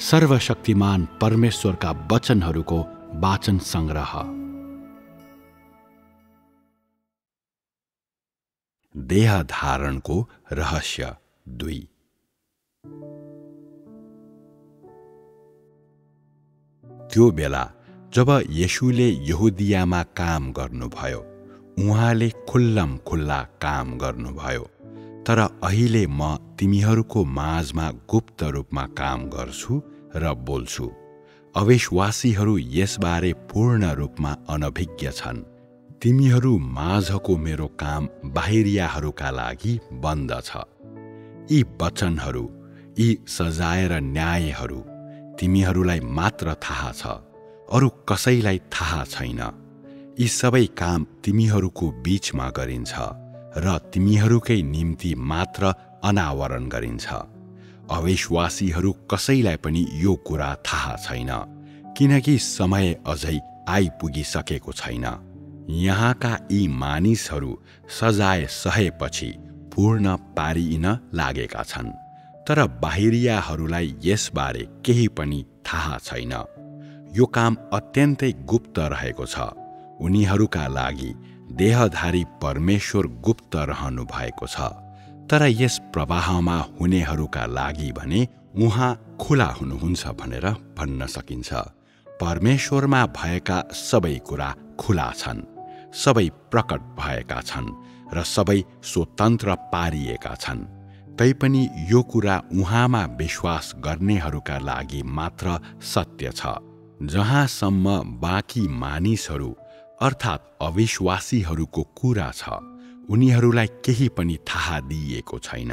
सर्वशक्तिमान परमेश्वरका वचनहरूको वाचन संग्रह। देह धारणको रहस्य 2। त्यो बेला जब येशूले यहुदियामा काम गर्नुभयो, उहाँले खुल्लम खुल्ला काम गर्नुभयो। तर अहिले म तिमीहरूको माझमा गुप्त रूपमा काम गर्छु र बोल्छु। अविश्वासीहरू यसबारे पूर्ण रूपमा अनभिज्ञ छन्। तिमीहरू माझको मेरो काम बाहिरियाहरूका लागि बन्द छ। यी वचनहरू, यी सजाय र न्यायहरू तिमीहरूलाई मात्र थाहा छ, अरू कसैलाई थाहा छैन। यी सबै काम तिमीहरूको बीचमा गरिन्छ र तिमीहरूकै निम्ति मात्र अनावरण गरिन्छ। अविश्वासीहरू कसैलाई पनि यो कुरा थाहा छैन, किनकि समय अझै आइपुगिसकेको छैन। यहाँका यी मानिसहरू सजाय सहेपछि पूर्ण पारिन लागेका छन्, तर बाहिरियाहरूलाई यसबारे केही पनि थाहा छैन। यो काम अत्यन्तै गुप्त रहेको छ। उनीहरूका लागि देहधारी परमेश्वर गुप्त रहनु भएको छ, तर यस प्रवाहमा हुनेहरूका लागि भने उहाँ खुला हुनुहुन्छ भनेर भन्न सकिन्छ। परमेश्वरमा भएका सबै कुरा खुला छन्, सबै प्रकट भएका छन् र सबै स्वतन्त्र पारिएका छन्। तैपनि यो कुरा उहाँमा विश्वास गर्नेहरूका लागि मात्र सत्य छ। जहाँसम्म बाँकी मानिसहरू अर्थात् अविश्वासीहरूको कुरा छ, उनीहरूलाई केही पनि थाहा दिइएको छैन।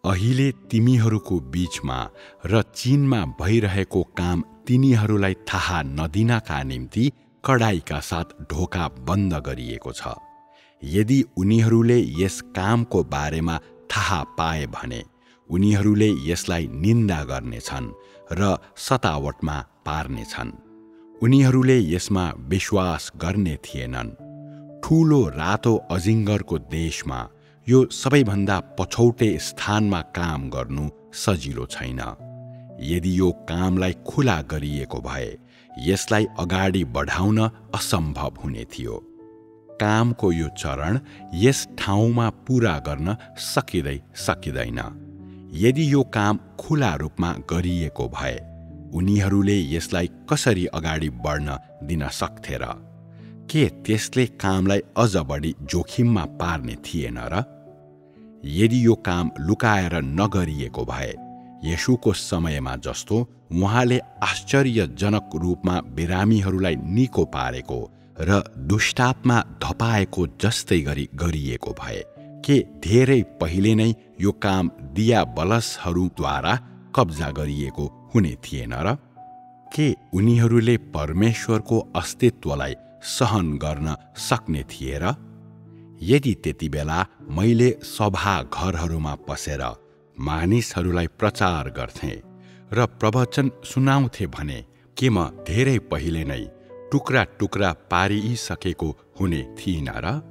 अहिले तिमीहरूको बीचमा र चीनमा भइरहेको काम तिनीहरूलाई थाहा नदिनका निम्ति कडाइका साथ ढोका बन्द गरिएको छ। यदि उनीहरूले यस कामको बारेमा थाहा पाए भने उनीहरूले यसलाई निन्दा गर्नेछन् र सतावटमा पार्नेछन्। उनीहरूले यसमा विश्वास गर्ने थिएनन्। ठूलो रातो अजिङ्गरको देशमा यो सबैभन्दा पछौटे स्थानमा काम गर्नु सजिलो छैन। यदि यो कामलाई खुला गरिएको भए यसलाई अगाडि बढाउन असम्भव हुने थियो। कामको यो चरण यस ठाउँमा पूरा गर्न सकिँदैन। यदि यो काम खुला रूपमा गरिएको भए उनीहरूले यसलाई कसरी अगाडि बढ्न दिन सक्थे र? के त्यसले कामलाई अझ बढी जोखिममा पार्ने थिएन र? यदि यो काम लुकाएर नगरिएको भए येशूको समयमा जस्तो उहाँले आश्चर्यजनक रूपमा बिरामीहरूलाई निको पारेको र दुष्टात्मा धपाएको जस्तै गरी गरिएको भए के धेरै पहिले नै यो काम दियाबलसहरूद्वारा कब्जा गरिएको हुने थिएन र? के उनीहरूले परमेश्वरको अस्तित्वलाई सहन गर्न सक्ने थिए र? यदि त्यति बेला मैले सभा घरहरूमा पसेर मानिसहरूलाई प्रचार गर्थे र प्रवचन सुनाउँथे भने के म धेरै पहिले नै टुक्रा टुक्रा पारिसकेको हुने थिइनँ र?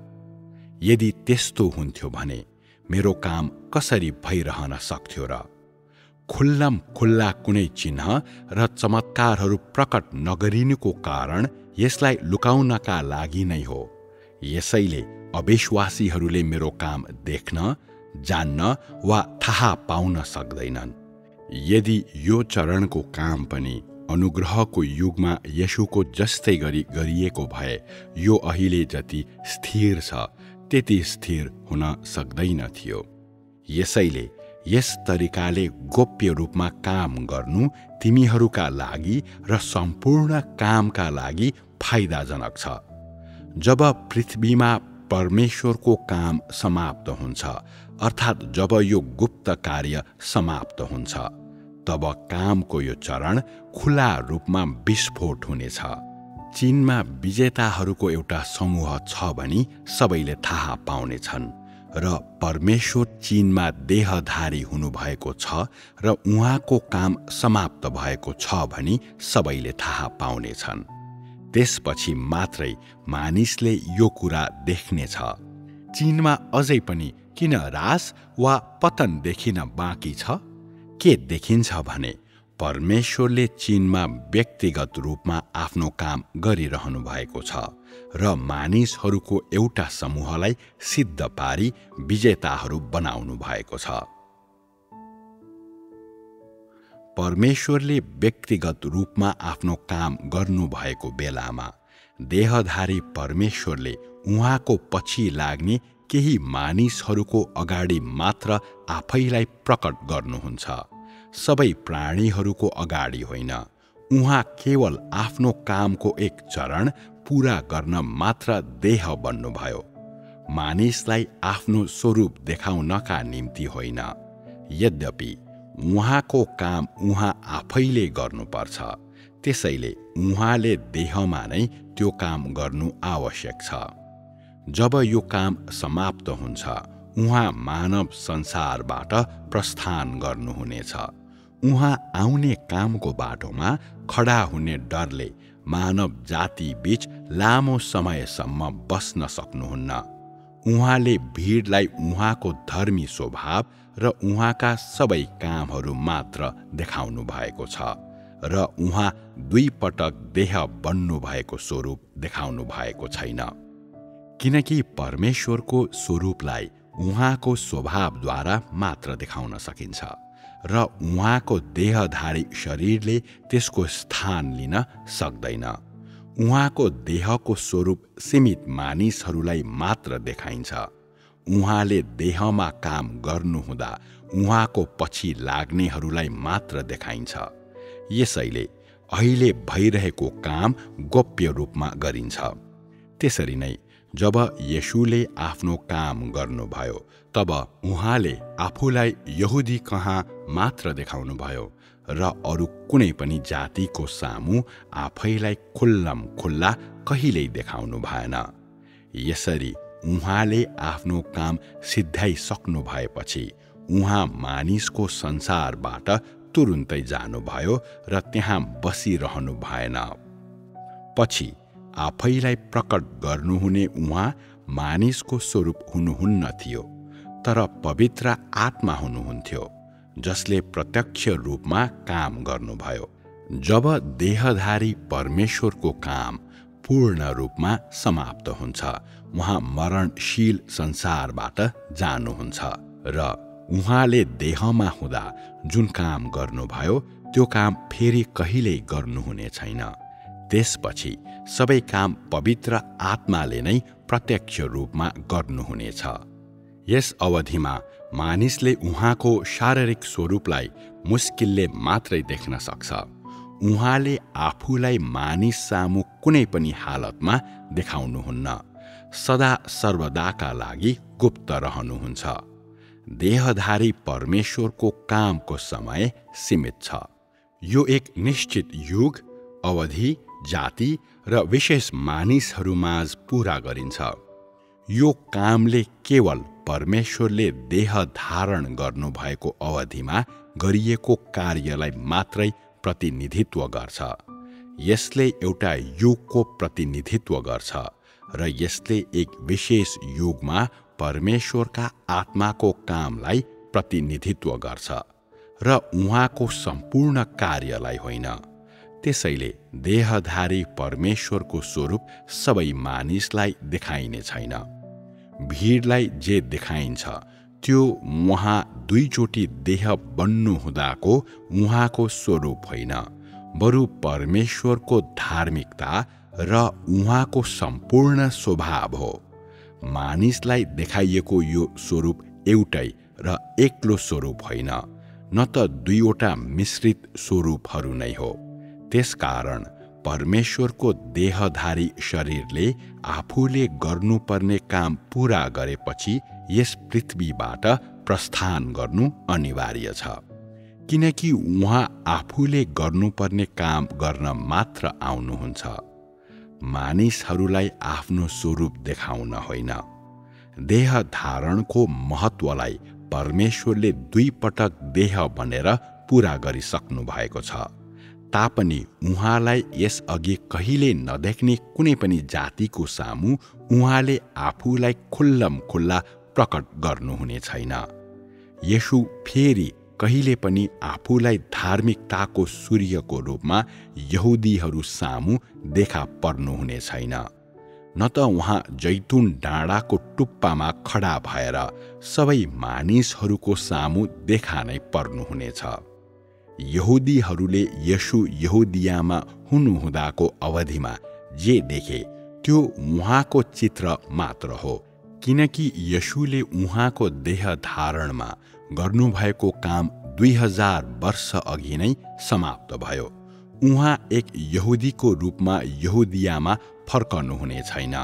यदि त्यस्तो हुन्थ्यो भने मेरो काम कसरी भइरहन सक्थ्यो र? खुल्लम खुल्ला कुनै चिन्ह र चमत्कारहरू प्रकट नगरिनुको कारण यसलाई लुकाउनका लागि नै हो। यसैले अविश्वासीहरूले मेरो काम देख्न, जान्न वा थाहा पाउन सक्दैनन्। यदि यो चरणको काम पनि अनुग्रहको युगमा येशूको जस्तै गरी गरिएको भए यो अहिले जति स्थिर छ त्यति स्थिर हुन सक्दैन थियो। यसैले यस तरिकाले गोप्य रूपमा काम गर्नु तिमीहरूका लागि र सम्पूर्ण कामका लागि फाइदाजनक छ। जब पृथ्वीमा परमेश्वरको काम समाप्त हुन्छ, अर्थात् जब यो गुप्त कार्य समाप्त हुन्छ, तब कामको यो चरण खुला रूपमा विस्फोट हुनेछ। चीनमा विजेताहरूको एउटा समूह छ भनी सबैले थाहा पाउनेछन् र परमेश्वर चीनमा देहधारी हुनुभएको छ र उहाँको काम समाप्त भएको छ भनी सबैले थाहा पाउनेछन्। त्यसपछि मात्रै मानिसले यो कुरा देख्नेछ। चीनमा अझै पनि किन ह्रास वा पतन देखिन बाँकी छ? के देखिन्छ भने परमेश्वरले चीनमा व्यक्तिगत रूपमा आफ्नो काम गरिरहनु भएको छ र मानिसहरूको एउटा समूहलाई सिद्ध पारी विजेताहरू बनाउनु भएको छ। परमेश्वरले व्यक्तिगत रूपमा आफ्नो काम गर्नुभएको बेलामा देहधारी परमेश्वरले उहाँको पछि लाग्ने केही मानिसहरूको अगाडि मात्र आफैलाई प्रकट गर्नुहुन्छ, सबै प्राणीहरूको अगाडि होइन। उहाँ केवल आफ्नो कामको एक चरण पूरा गर्न मात्र देह बन्नुभयो, मानिसलाई आफ्नो स्वरूप देखाउनका निम्ति होइन। यद्यपि उहाँको काम उहाँ आफैले गर्नुपर्छ, त्यसैले उहाँले देहमा नै त्यो काम गर्नु आवश्यक छ। जब यो काम समाप्त हुन्छ, उहाँ मानव संसारबाट प्रस्थान गर्नुहुनेछ। उहाँ आउने कामको बाटोमा खडा हुने डरले मानव जाति बीच लामो समयसम्म बस्न सक्नुहुन्न। उहाँले भिडलाई उहाँको धर्मी स्वभाव र उहाँका सबै कामहरू मात्र देखाउनु भएको छ र उहाँ दुई पटक देह बन्नु भएको स्वरूप देखाउनु भएको छैन, किनकि परमेश्वरको स्वरूपलाई उहाँको स्वभावद्वारा मात्र देखाउन सकिन्छ र उहाँको देहधारी शरीरले त्यसको स्थान लिन सक्दैन। उहाँको देहको स्वरूप सीमित मानिसहरूलाई मात्र देखाइन्छ। उहाँले देहमा काम गर्नुहुँदा उहाँको पछि लाग्नेहरूलाई मात्र देखाइन्छ। यसैले अहिले भइरहेको काम गोप्य रूपमा गरिन्छ। त्यसरी नै जब येशूले आफ्नो काम गर्नुभयो, तब उहाँले आफूलाई यहुदी कहाँ मात्र देखाउनुभयो र अरू कुनै पनि जातिको सामु आफैलाई खुल्लम खुल्ला कहिल्यै देखाउनु भएन। यसरी उहाँले आफ्नो काम सिद्ध्याइसक्नु भएपछि उहाँ मानिसको संसारबाट तुरुन्तै जानुभयो र त्यहाँ बसिरहनु भएन। पछि आफैलाई प्रकट गर्नुहुने उहाँ मानिसको स्वरूप हुनुहुन्न थियो, तर पवित्र आत्मा हुनुहुन्थ्यो, जसले प्रत्यक्ष रूपमा काम गर्नुभयो। जब देहधारी परमेश्वरको काम पूर्ण रूपमा समाप्त हुन्छ, उहाँ मरणशील संसारबाट जानुहुन्छ र उहाँले देहमा हुँदा जुन काम गर्नुभयो त्यो काम फेरि कहिल्यै गर्नुहुने छैन। त्यसपछि सबै काम पवित्र आत्माले नै प्रत्यक्ष रूपमा गर्नुहुनेछ। यस अवधिमा मानिसले उहाँको शारीरिक स्वरूपलाई मुस्किलले मात्रै देख्न सक्छ। उहाँले आफूलाई मानिस सामु कुनै पनि हालतमा देखाउनुहुन्न, सदा सर्वदाका लागि गुप्त रहनुहुन्छ। देहधारी परमेश्वरको कामको समय सीमित छ। यो एक निश्चित युग, अवधि, जाति र विशेष मानिसहरूमाझ पूरा गरिन्छ। यो कामले केवल परमेश्वरले देह धारण गर्नुभएको अवधिमा गरिएको कार्यलाई मात्रै प्रतिनिधित्व गर्छ। यसले एउटा युगको प्रतिनिधित्व गर्छ र यसले एक विशेष युगमा परमेश्वरका आत्माको कामलाई प्रतिनिधित्व गर्छ र उहाँको सम्पूर्ण कार्यलाई होइन। त्यसैले देहधारी परमेश्वरको स्वरूप सबै मानिसलाई देखाइने छैन। भिडलाई जे देखाइन्छ त्यो उहाँ दुईचोटि देह बन्नुहुँदाको उहाँको स्वरूप होइन, बरु परमेश्वरको धार्मिकता र उहाँको सम्पूर्ण स्वभाव हो। मानिसलाई देखाइएको यो स्वरूप एउटै र एक्लो स्वरूप होइन, न त दुईवटा मिश्रित स्वरूपहरू नै हो। त्यसकारण परमेश्वरको देहधारी शरीरले आफूले गर्नुपर्ने काम पूरा गरेपछि यस पृथ्वीबाट प्रस्थान गर्नु अनिवार्य छ, किनकि उहाँ आफूले गर्नुपर्ने काम गर्न मात्र आउनुहुन्छ, मानिसहरूलाई आफ्नो स्वरूप देखाउन होइन। देह धारणको महत्त्वलाई परमेश्वरले दुई पटक देह बनेर पूरा गरिसक्नु भएको छ, तापनि उहाँलाई यसअघि कहिले नदेख्ने कुनै पनि जातिको सामु उहाँले आफूलाई खुल्लम खुल्ला प्रकट गर्नुहुने छैन। येशू फेरि कहिले पनि आफूलाई धार्मिकताको सूर्यको रूपमा यहुदीहरू सामु देखा पर्नुहुने छैन। न त उहाँ जैतुन डाँडाको टुप्पामा खडा भएर सबै मानिसहरूको सामु देखा नै पर्नुहुनेछ। यहुदीहरूले येशू यहुदियामा हुनुहुँदाको अवधिमा जे देखे त्यो उहाँको चित्र मात्र हो, किनकि येशूले उहाँको देह धारणमा गर्नुभएको काम 2000 वर्ष अघि नै समाप्त भयो। उहाँ एक यहुदीको रूपमा यहुदियामा फर्कनुहुने छैन।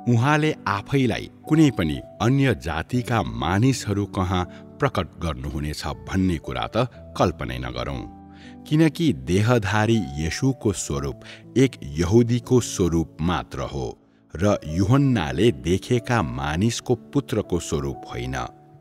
उहाँले आफैलाई कुनै पनि अन्य जातिका मानिसहरू कहाँ प्रकट गर्नुहुनेछ भन्ने कुरा त कल्पनै नगरौँ, किनकि देहधारी येशूको स्वरूप एक यहुदीको स्वरूप मात्र हो र यूहन्नाले देखेका मानिसको पुत्रको स्वरूप होइन।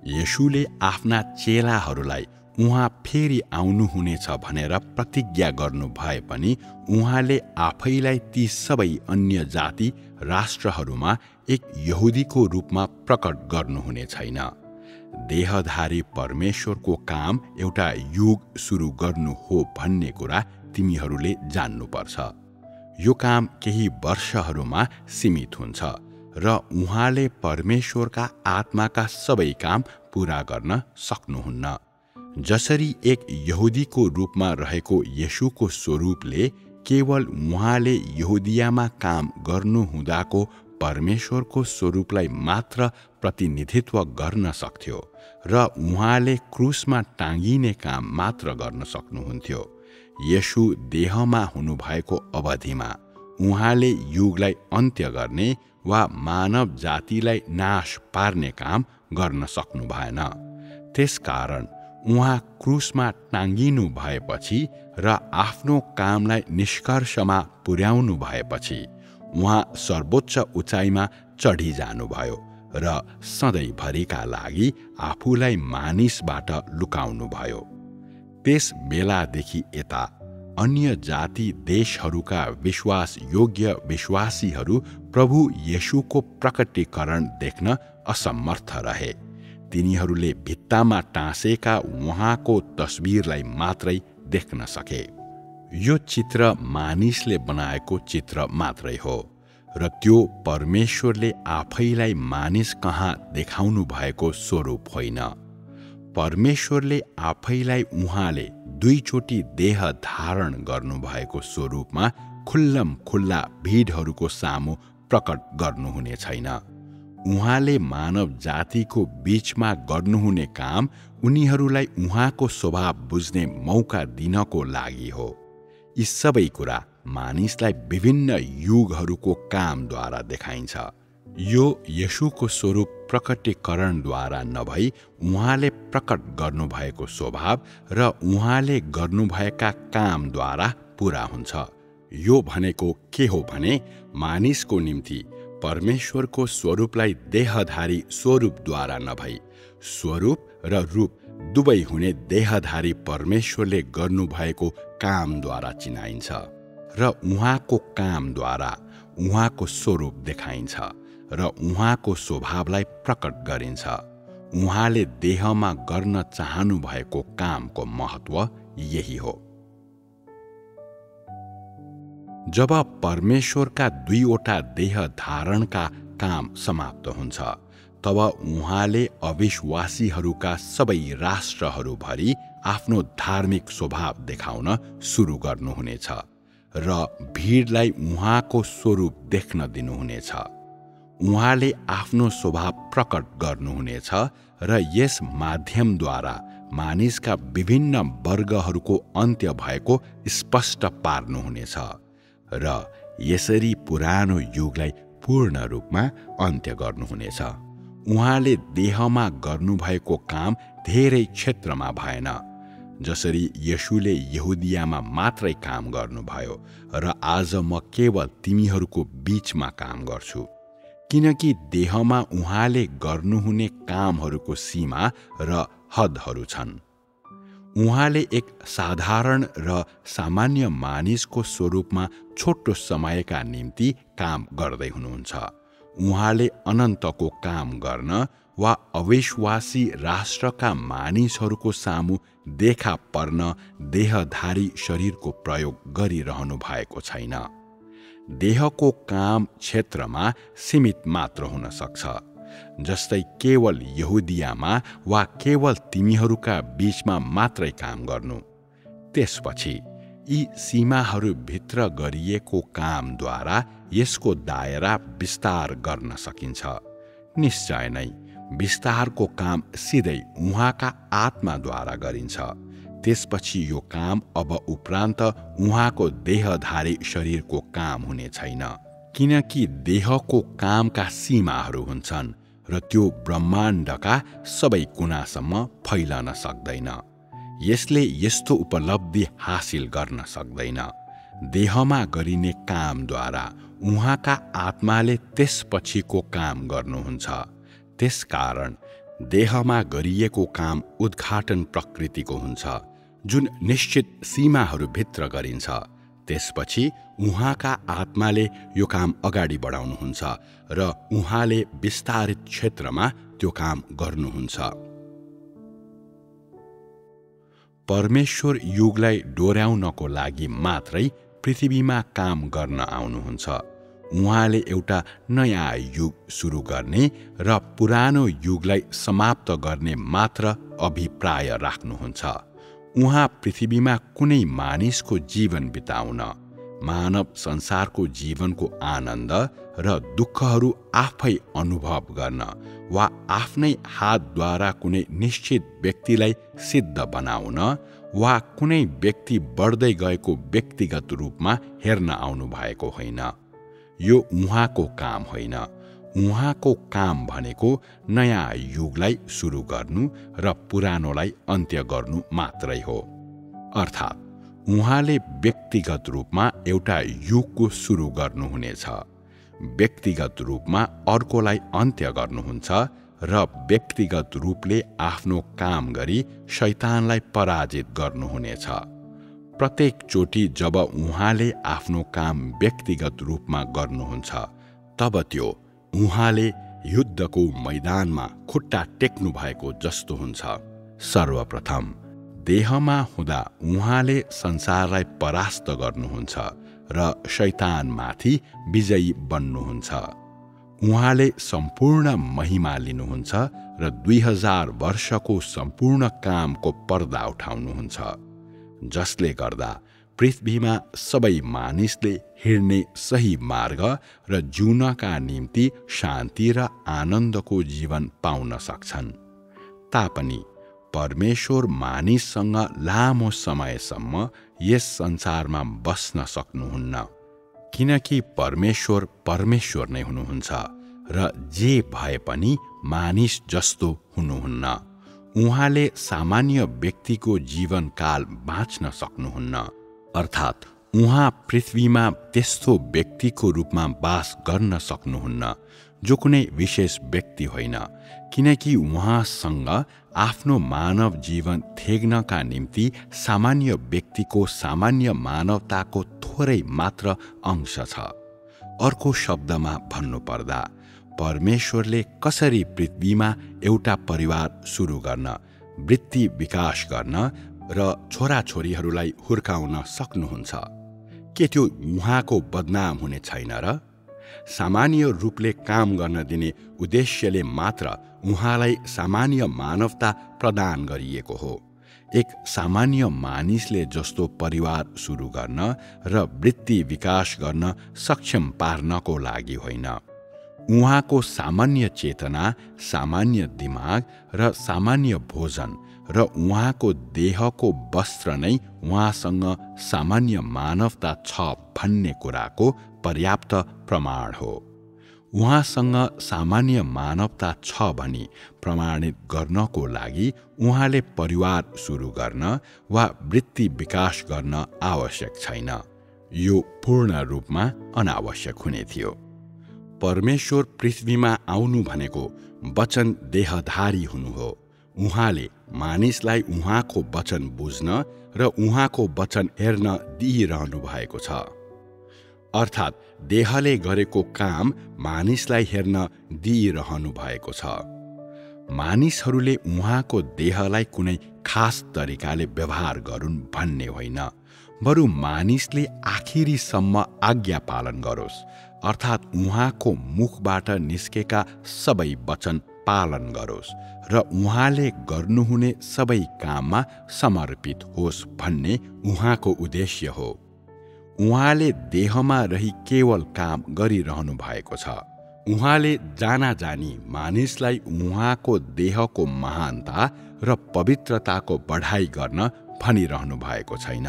येशूले आफ्ना चेलाहरूलाई उहाँ फेरि आउनुहुनेछ भनेर प्रतिज्ञा गर्नु भए पनि उहाँले आफैलाई ती सबै अन्य जाति राष्ट्रहरूमा एक यहुदीको रूपमा प्रकट गर्नुहुने छैन। देहधारी परमेश्वरको काम एउटा युग सुरु गर्नु हो भन्ने कुरा तिमीहरूले जान्नुपर्छ। यो काम केही वर्षहरूमा सीमित हुन्छ र उहाँले परमेश्वरका आत्माका सबै काम पूरा गर्न सक्नुहुन्न। जसरी एक यहुदीको रूपमा रहेको येशूको स्वरूपले केवल उहाँले यहुदियामा काम गर्नुहुँदाको परमेश्वरको स्वरूपलाई मात्र प्रतिनिधित्व गर्न सक्थ्यो र उहाँले क्रुसमा टाँगिने काम मात्र गर्न सक्नुहुन्थ्यो। येशू देहमा हुनुभएको अवधिमा उहाँले युगलाई अन्त्य गर्ने वा मानव जातिलाई नाश पार्ने काम गर्न सक्नु भएन। त्यसकारण उहाँ क्रुसमा टाँगिनु भएपछि र आफ्नो कामलाई निष्कर्षमा पुर्याउनु भएपछि उहाँ सर्वोच्च उचाइमा चढिजानुभयो र सधैँभरिका लागि आफूलाई मानिसबाट लुकाउनुभयो। त्यस बेलादेखि यता अन्य जाति देशहरूका विश्वासयोग्य विश्वासीहरू प्रभु येशूको प्रकटीकरण देख्न असमर्थ रहे। तिनीहरूले भित्तामा टाँसेका उहाँको तस्बिरलाई मात्रै देख्न सके। यो चित्र मानिसले बनाएको चित्र मात्रै हो र त्यो परमेश्वरले आफैलाई मानिस कहाँ देखाउनु भएको स्वरूप होइन। परमेश्वरले आफैलाई उहाँले दुईचोटि देह धारण गर्नुभएको स्वरूपमा खुल्लम खुल्ला भीडहरूको सामु प्रकट गर्नुहुने छैन। उहाँले मानव जातिको बीचमा गर्नुहुने काम उनीहरूलाई उहाँको स्वभाव बुझ्ने मौका दिनको लागि हो। यी सबै कुरा मानिसलाई विभिन्न युगहरूको कामद्वारा देखाइन्छ। यो येशूको स्वरूप प्रकटीकरणद्वारा नभई उहाँले प्रकट गर्नुभएको स्वभाव र उहाँले गर्नुभएका कामद्वारा पूरा हुन्छ। यो भनेको के हो भने मानिसको निम्ति परमेश्वरको स्वरूपलाई देहधारी स्वरूपद्वारा नभई स्वरूप र रूप दुवै हुने देहधारी परमेश्वरले गर्नुभएको कामद्वारा चिनाइन्छ र उहाँको कामद्वारा उहाँको स्वरूप देखाइन्छ र उहाँको स्वभावलाई प्रकट गरिन्छ। उहाँले देहमा गर्न चाहनु भएको कामको महत्त्व यही हो। जब परमेश्वरका दुईवटा देह धारणका काम समाप्त हुन्छ तब उहाँले अविश्वासीहरूका सबै राष्ट्रहरूभरि आफ्नो धार्मिक स्वभाव देखाउन सुरु गर्नुहुनेछ र भीडलाई उहाँको स्वरूप देख्न दिनुहुनेछ। उहाँले आफ्नो स्वभाव प्रकट गर्नुहुनेछ र यस माध्यमद्वारा मानिसका विभिन्न वर्गहरूको अन्त्य भएको स्पष्ट पार्नुहुनेछ र यसरी पुरानो युगलाई पूर्ण रूपमा अन्त्य गर्नुहुनेछ। उहाँले देहमा गर्नुभएको काम धेरै क्षेत्रमा भएन। जसरी येशूले यहुदियामा मात्रै काम गर्नुभयो र आज म केवल तिमीहरूको बीचमा काम गर्छु, किनकि देहमा उहाँले गर्नुहुने कामहरूको सीमा र हदहरू छन्। उहाँले एक साधारण र सामान्य मानिसको स्वरूपमा छोटो समयका निम्ति काम गर्दै हुनुहुन्छ। उहाँले अनन्तको काम गर्न वा अविश्वासी राष्ट्रका मानिसहरूको सामु देखा पर्न देहधारी शरीरको प्रयोग गरिरहनु भएको छैन। देहको काम क्षेत्रमा सीमित मात्र हुन सक्छ, जस्तै केवल यहुदियामा वा केवल तिमीहरूका बीचमा मात्रै काम गर्नु। त्यसपछि यी सीमाहरूभित्र गरिएको कामद्वारा यसको दायरा विस्तार गर्न सकिन्छ। निश्चय नै विस्तारको काम सिधै उहाँका आत्माद्वारा गरिन्छ। त्यसपछि यो काम अब उपरान्त उहाँको देहधारी शरीरको काम हुने छैन, किनकि देहको कामका सीमाहरू हुन्छन् र त्यो ब्रह्माण्डका सबै कुनासम्म फैलन सक्दैन। यसले यस्तो उपलब्धि हासिल गर्न सक्दैन। देहमा गरिने कामद्वारा उहाँका आत्माले त्यसपछिको काम गर्नुहुन्छ। त्यसकारण देहमा गरिएको काम उद्घाटन प्रकृतिको हुन्छ, जुन निश्चित सीमाहरूभित्र गरिन्छ। त्यसपछि उहाँका आत्माले यो काम अगाडि बढाउनुहुन्छ र उहाँले विस्तारित क्षेत्रमा त्यो काम गर्नुहुन्छ। परमेश्वर युगलाई डोर्याउनको लागि मात्रै पृथ्वीमा काम गर्न आउनुहुन्छ। उहाँले एउटा नयाँ युग सुरु गर्ने र पुरानो युगलाई समाप्त गर्ने मात्र अभिप्राय राख्नुहुन्छ। उहाँ पृथ्वीमा कुनै मानिसको जीवन बिताउन, मानव संसारको जीवनको आनन्द र दुःखहरू आफै अनुभव गर्न वा आफ्नै हातद्वारा कुनै निश्चित व्यक्तिलाई सिद्ध बनाउन वा कुनै व्यक्ति बढ्दै गएको व्यक्तिगत रूपमा हेर्न आउनु भएको होइन। यो उहाँको काम होइन। उहाँको काम भनेको नयाँ युगलाई सुरु गर्नु र पुरानोलाई अन्त्य गर्नु मात्रै हो। अर्थात् उहाँले व्यक्तिगत रूपमा एउटा युगको सुरु गर्नुहुनेछ, व्यक्तिगत रूपमा अर्कोलाई अन्त्य गर्नुहुन्छ र व्यक्तिगत रूपले आफ्नो काम गरी शैतानलाई पराजित गर्नुहुनेछ। प्रत्येक चोटि जब उहाँले आफ्नो काम व्यक्तिगत रूपमा गर्नुहुन्छ, तब त्यो उहाँले युद्धको मैदानमा खुट्टा टेक्नु भएको जस्तो हुन्छ। सर्वप्रथम देहमा हुँदा उहाँले संसारलाई परास्त गर्नुहुन्छ र शैतानमाथि विजयी बन्नुहुन्छ। उहाँले सम्पूर्ण महिमा लिनुहुन्छ र 2000 वर्षको सम्पूर्ण कामको पर्दा उठाउनुहुन्छ, जसले गर्दा पृथ्वीमा सबै मानिसले हिँड्ने सही मार्ग र जिउनका निम्ति शान्ति र आनन्दको जीवन पाउन सक्छन्। तापनि परमेश्वर मानिससँग लामो समयसम्म यस संसारमा बस्न सक्नुहुन्न, किनकि परमेश्वर परमेश्वर नै हुनुहुन्छ र जे भए पनि मानिस जस्तो हुनुहुन्न। उहाँले सामान्य व्यक्तिको जीवनकाल बाँच्न सक्नुहुन्न, अर्थात् उहाँ पृथ्वीमा त्यस्तो व्यक्तिको रूपमा वास गर्न सक्नुहुन्न जो कुनै विशेष व्यक्ति होइन, किनकि उहाँसँग आफ्नो मानव जीवन थेग्नका निम्ति सामान्य व्यक्तिको सामान्य मानवताको थोरै मात्र अंश छ। अर्को शब्दमा भन्नुपर्दा परमेश्वरले कसरी पृथ्वीमा एउटा परिवार सुरु गर्न, वृत्ति विकास गर्न र छोराछोरीहरूलाई हुर्काउन सक्नुहुन्छ, के त्यो उहाँको बदनाम हुने छैन र? सामान्य रूपले काम गर्न दिने उद्देश्यले मात्र उहाँलाई सामान्य मानवता प्रदान गरिएको हो। एक सामान्य मानिसले जस्तो परिवार सुरु गर्न र वृत्ति विकास गर्न सक्षम पार्नको लागि होइन। उहाँको सामान्य चेतना, सामान्य दिमाग र सामान्य भोजन र उहाँको देहको वस्त्र नै उहाँसँग सामान्य मानवता छ भन्ने कुराको पर्याप्त प्रमाण हो। उहाँसँग सामान्य मानवता छ भनी प्रमाणित गर्नको लागि उहाँले परिवार सुरु गर्न वा वृत्ति विकास गर्न आवश्यक छैन। यो पूर्ण रूपमा अनावश्यक हुने थियो। परमेश्वर पृथ्वीमा आउनु भनेको वचन देहधारी हुनु हो। उहाँले मानिसलाई उहाँको वचन बुझ्न र उहाँको वचन हेर्न दिइरहनु भएको छ, अर्थात् देहले गरेको काम मानिसलाई हेर्न दिइरहनु भएको छ। मानिसहरूले उहाँको देहलाई कुनै खास तरिकाले व्यवहार गरून् भन्ने होइन, बरु मानिसले आखिरीसम्म आज्ञा पालन गरोस्, अर्थात् उहाँको मुखबाट निस्केका सबै वचन पालन गरोस् र उहाँले गर्नुहुने सबै काममा समर्पित होस् भन्ने उहाँको उद्देश्य हो। उहाँले देहमा रही केवल काम गरिरहनु भएको छ। उहाँले जानाजानी मानिसलाई उहाँको देहको महानता र पवित्रताको बढाइ गर्न भनिरहनु भएको छैन,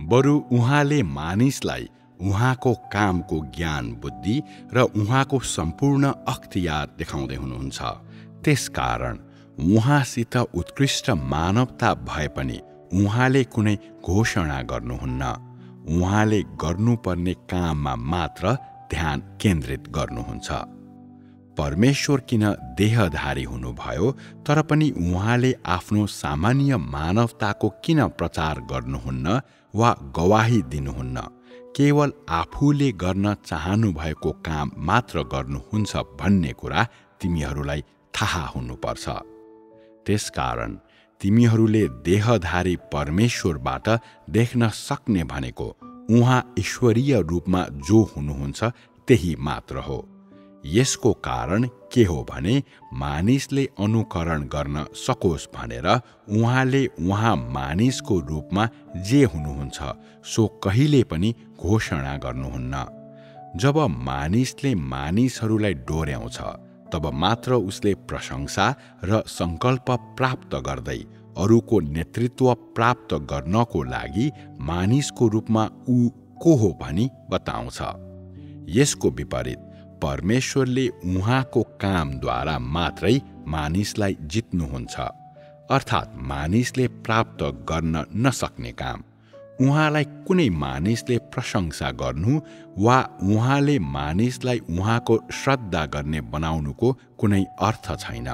बरु उहाँले मानिसलाई उहाँको कामको ज्ञान बुद्धि र उहाँको सम्पूर्ण अख्तियार देखाउँदै हुनुहुन्छ। त्यसकारण उहाँसित उत्कृष्ट मानवता भए पनि उहाँले कुनै घोषणा गर्नुहुन्न। उहाँले गर्नुपर्ने काममा मात्र ध्यान केन्द्रित गर्नुहुन्छ। परमेश्वर किन देहधारी हुनुभयो, तर पनि उहाँले आफ्नो सामान्य मानवताको किन प्रचार गर्नुहुन्न वा गवाही दिनुहुन्न? केवल आफूले गर्न चाहनुभएको काम मात्र गर्नुहुन्छ भन्ने कुरा तिमीहरूलाई थाहा हुनुपर्छ। त्यसकारण तिमीहरूले देहधारी परमेश्वरबाट देख्न सक्ने भनेको उहाँ ईश्वरीय रूपमा जो हुनुहुन्छ त्यही मात्र हो। यसको कारण के हो भने मानिसले अनुकरण गर्न सकोस् भनेर उहाँले उहाँ मानिसको रूपमा जे हुनुहुन्छ सो कहिले पनि घोषणा गर्नुहुन्न। जब मानिसले मानिसहरूलाई डोर्याउँछ तब मात्र उसले प्रशंसा र सङ्कल्प प्राप्त गर्दै अरूको नेतृत्व प्राप्त गर्नको लागि मानिसको रूपमा ऊ को हो भनी बताउँछ। यसको विपरीत परमेश्वरले उहाँको कामद्वारा मात्रै मानिसलाई जित्नुहुन्छ, अर्थात् मानिसले प्राप्त गर्न नसक्ने काम। उहाँलाई कुनै मानिसले प्रशंसा गर्नु वा उहाँले मानिसलाई उहाँको श्रद्धा गर्ने बनाउनुको कुनै अर्थ छैन।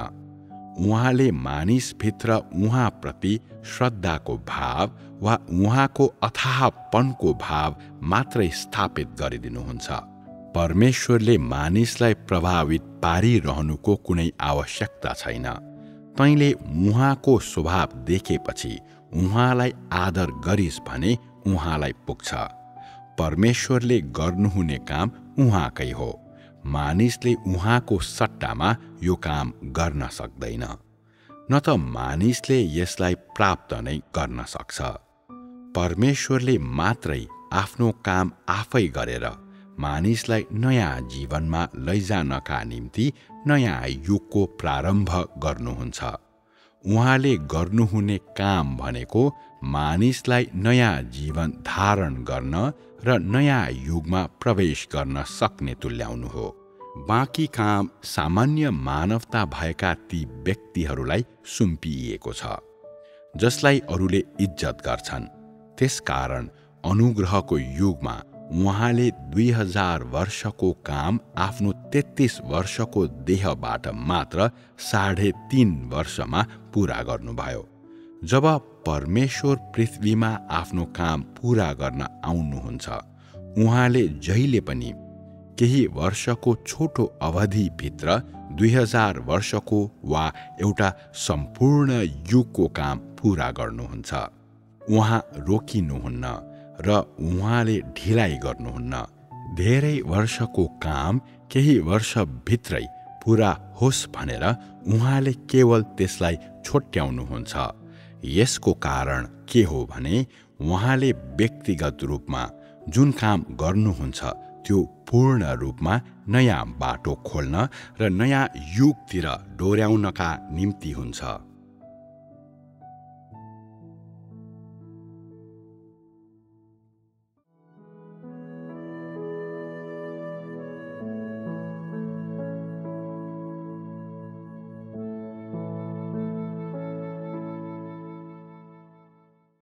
उहाँले मानिसभित्र उहाँप्रति श्रद्धाको भाव वा उहाँको अथाहपनको भाव मात्रै स्थापित गरिदिनुहुन्छ। परमेश्वरले मानिसलाई प्रभावित पारिरहनुको कुनै आवश्यकता छैन। तैँले उहाँको स्वभाव देखेपछि उहाँलाई आदर गरिस् भने उहाँलाई पुग्छ। परमेश्वरले गर्नुहुने काम उहाँकै हो। मानिसले उहाँको सट्टामा यो काम गर्न सक्दैन, न त मानिसले यसलाई प्राप्त नै गर्न सक्छ। परमेश्वरले मात्रै आफ्नो काम आफै गरेर मानिसलाई नयाँ जीवनमा लैजानका निम्ति नयाँ युगको प्रारम्भ गर्नुहुन्छ। उहाँले गर्नुहुने काम भनेको मानिसलाई नयाँ जीवन धारण गर्न र नयाँ युगमा प्रवेश गर्न सक्ने तुल्याउनु हो। बाँकी काम सामान्य मानवता भएका ती व्यक्तिहरूलाई सुम्पिएको छ जसलाई अरूले इज्जत गर्छन्। त्यसकारण अनुग्रहको युगमा उहाँले 2000 वर्षको काम आफ्नो 33 वर्षको देहबाट मात्र 3.5 वर्षमा पूरा गर्नुभयो। जब परमेश्वर पृथ्वीमा आफ्नो काम पूरा गर्न आउनुहुन्छ, उहाँले जहिले पनि केही वर्षको छोटो अवधिभित्र 2000 वर्षको वा एउटा सम्पूर्ण युगको काम पूरा गर्नुहुन्छ। उहाँ रोकिनुहुन्न र उहाँले ढिलाइ गर्नुहुन्न। धेरै वर्षको काम केही वर्षभित्रै पूरा होस् भनेर उहाँले केवल त्यसलाई छोट्याउनुहुन्छ। यसको कारण के हो भने उहाँले व्यक्तिगत रूपमा जुन काम गर्नुहुन्छ त्यो पूर्ण रूपमा नयाँ बाटो खोल्न र नयाँ युगतिर डोर्याउनका निम्ति हुन्छ।